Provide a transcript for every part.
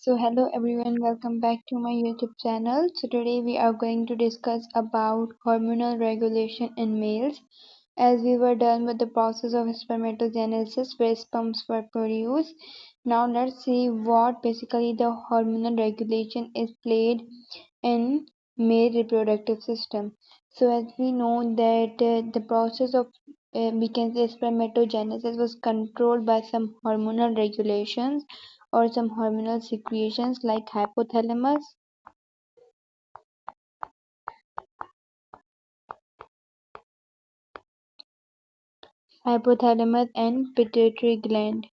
So hello everyone, welcome back to my YouTube channel. So today we are going to discuss about hormonal regulation in males. As we were done with the process of spermatogenesis where sperms were produced, now let's see what basically the hormonal regulation is played in male reproductive system. So as we know that the process of we can say spermatogenesis was controlled by some hormonal regulations or some hormonal secretions like hypothalamus and pituitary gland.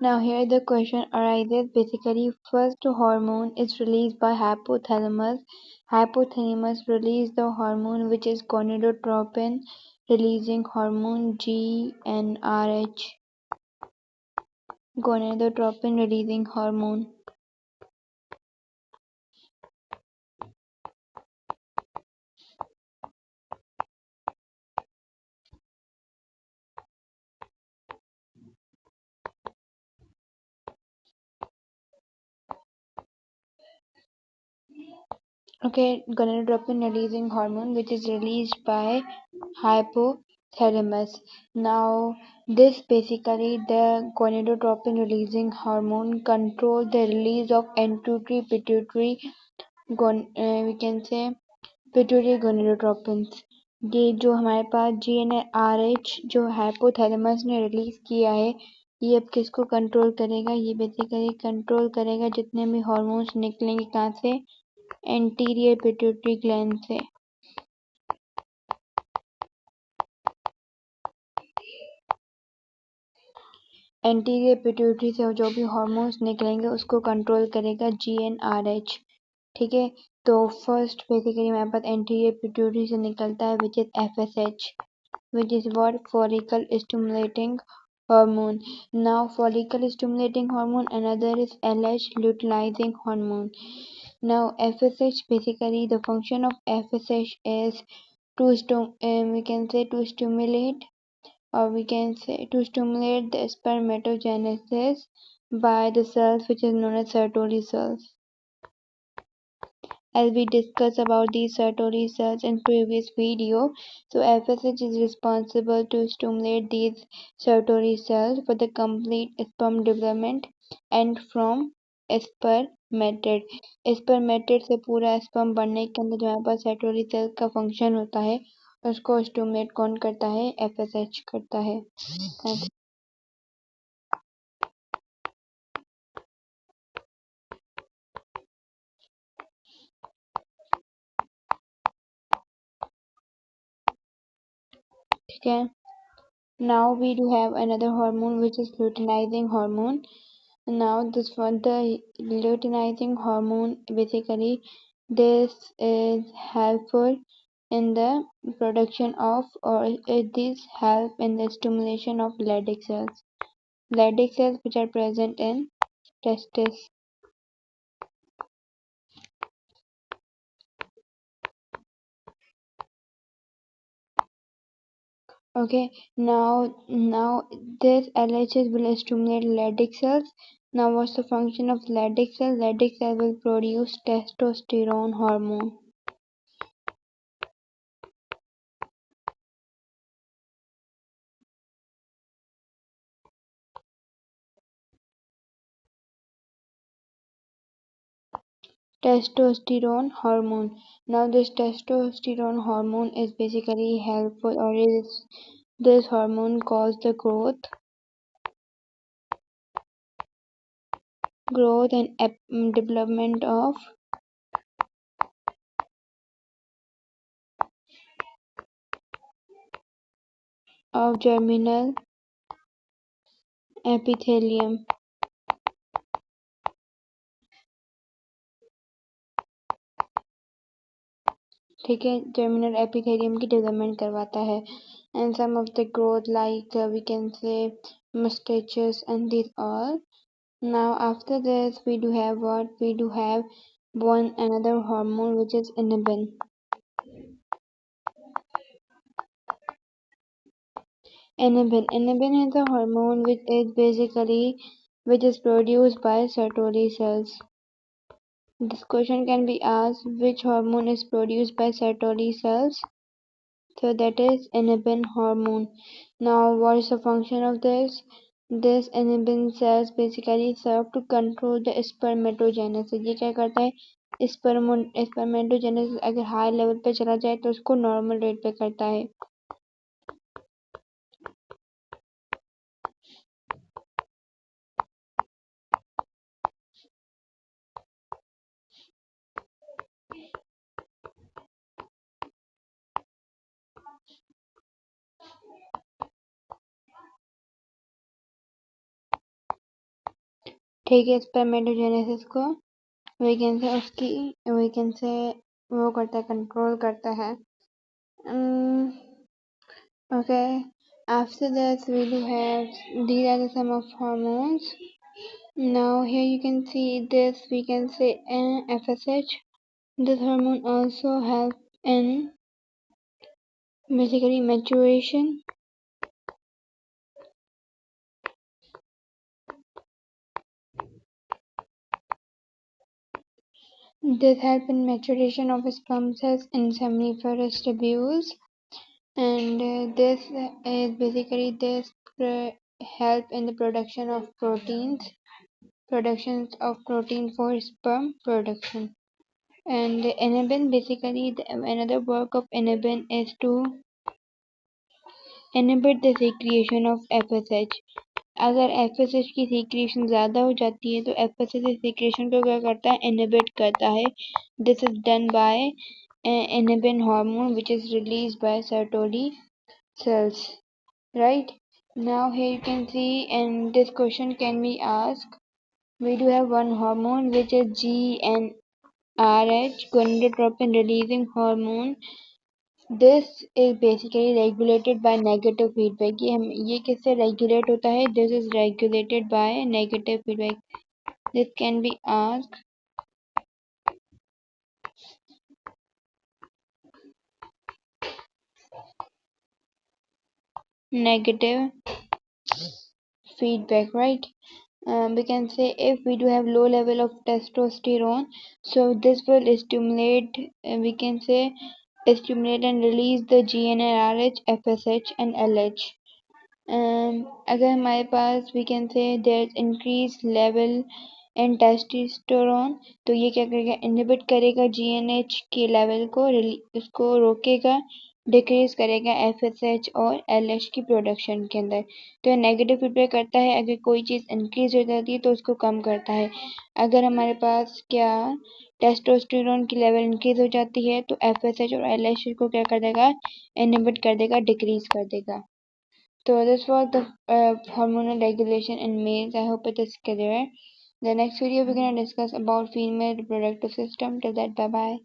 Now here the question arises, basically first hormone is released by hypothalamus. Hypothalamus release the hormone which is gonadotropin releasing hormone GnRH. Gonadotropin releasing hormone. Okay, gonadotropin releasing hormone which is released by hypothalamus. Now this basically the gonadotropin releasing hormone control the release of anterior pituitary we can say pituitary gonadotropins. ये जो हमारे पास GnRH जो hypothalamus ने release किया है, ये अब किसको कंट्रोल करेगा? ये बेसिकली कंट्रोल करेगा जितने भी हॉर्मोन्स निकलेंगे कहाँ से? एंटीरियर पिट्यूटरी ग्लैंड से. एंटीरियर पिट्यूटरी से जो भी हॉर्मोन्स निकलेंगे उसको कंट्रोल करेगा GnRH. ठीक है, तो फर्स्ट बेसिकली हमारे पास एंटीरियर पिट्यूटरी से निकलता है which is FSH, which is what follicle stimulating hormone. Now follicle stimulating hormone, another is LH luteinizing hormone. Now FSH, basically the function of FSH is we can say to stimulate, or we can say to stimulate the spermatogenesis by the cells which is known as Sertoli cells. As we discussed about these Sertoli cells in previous video, so FSH is responsible to stimulate these Sertoli cells for the complete sperm development and from spermatid. Spermatid से पूरा sperm बनने के अंदर जो हमारे पास Sertoli cells का function होता है उसको stimulate कौन करता है? FSH करता है. ठीक है. Now we do have another hormone which is luteinizing hormone. Now this one, the luteinizing hormone, basically this is helpful in the production of, or it is help in the stimulation of Leydig cells. Leydig cells which are present in testes. Okay, now this LHS will stimulate Leydig cells. Now what's the function of Leydig cell? Leydig cell will produce testosterone hormone. Testosterone hormone. Now this testosterone hormone is basically helpful, or is this hormone causes the growth and development of germinal epithelium. ठीक है, germinal epithelium की development करवाता है. And some of the growth like we can say mustaches and these all. Now after this we do have what? We do have one another hormone which is inhibin. Inhibin is a hormone which is produced by Sertoli cells. This question can be asked, which hormone is produced by Sertoli cells? So that is inhibin hormone. Now what is the function of this? This inhibin cells basically serve to control the spermatogenesis. ये क्या करता है? Spermatogenesis अगर high level पे चला जाए तो उसको नॉर्मल रेट पे करता है. ठीक है, स्पर्मेटोजेनेसिस को वीकेंड से वो करता है, कंट्रोल करता है. Okay, after that we do have, these are the some of hormones. Now here you can see this, we can say FSH. This hormone also helps in basically maturation. This helps in maturation of sperm cells in seminiferous tubules, and this is basically help in the production of protein for sperm production. And inhibin, basically another work of inhibin is to inhibit the secretion of FSH. अगर FSH की secretion ज़्यादा हो जाती है तो FSH secretion को क्या करता है? Inhibit करता है. This is done by inhibin hormone which is released by Sertoli cells. Right? Now here you can see, and this question can be asked. We do have one hormone which is GnRH, gonadotropin releasing hormone. This is basically regulated by negative feedback. ये किससे regulate होता है? This is regulated by negative feedback. This can be asked. Negative feedback, right? We can say if we do have low level of testosterone, so this will stimulate, we can say stimulate and release the GnRH, FSH and LH. अगर हमारे पास we can say there is increased level in testosterone, तो ये क्या करेगा? Inhibit करेगा GnH के level को, उसको रोकेगा, डिक्रीज करेगा FSH और LH की प्रोडक्शन के अंदर. तो नेगेटिव फीडबैक करता है. अगर कोई चीज़ इंक्रीज हो जाती है तो उसको कम करता है. अगर हमारे पास क्या टेस्टोस्टेरोन की लेवल इंक्रीज हो जाती है तो FSH और LH को क्या कर देगा? इनहिबिट कर देगा, डिक्रीज कर देगा. So this was the hormonal regulation in males. I hope it is clear. The next video we're gonna discuss about female reproductive system. Till that, bye bye.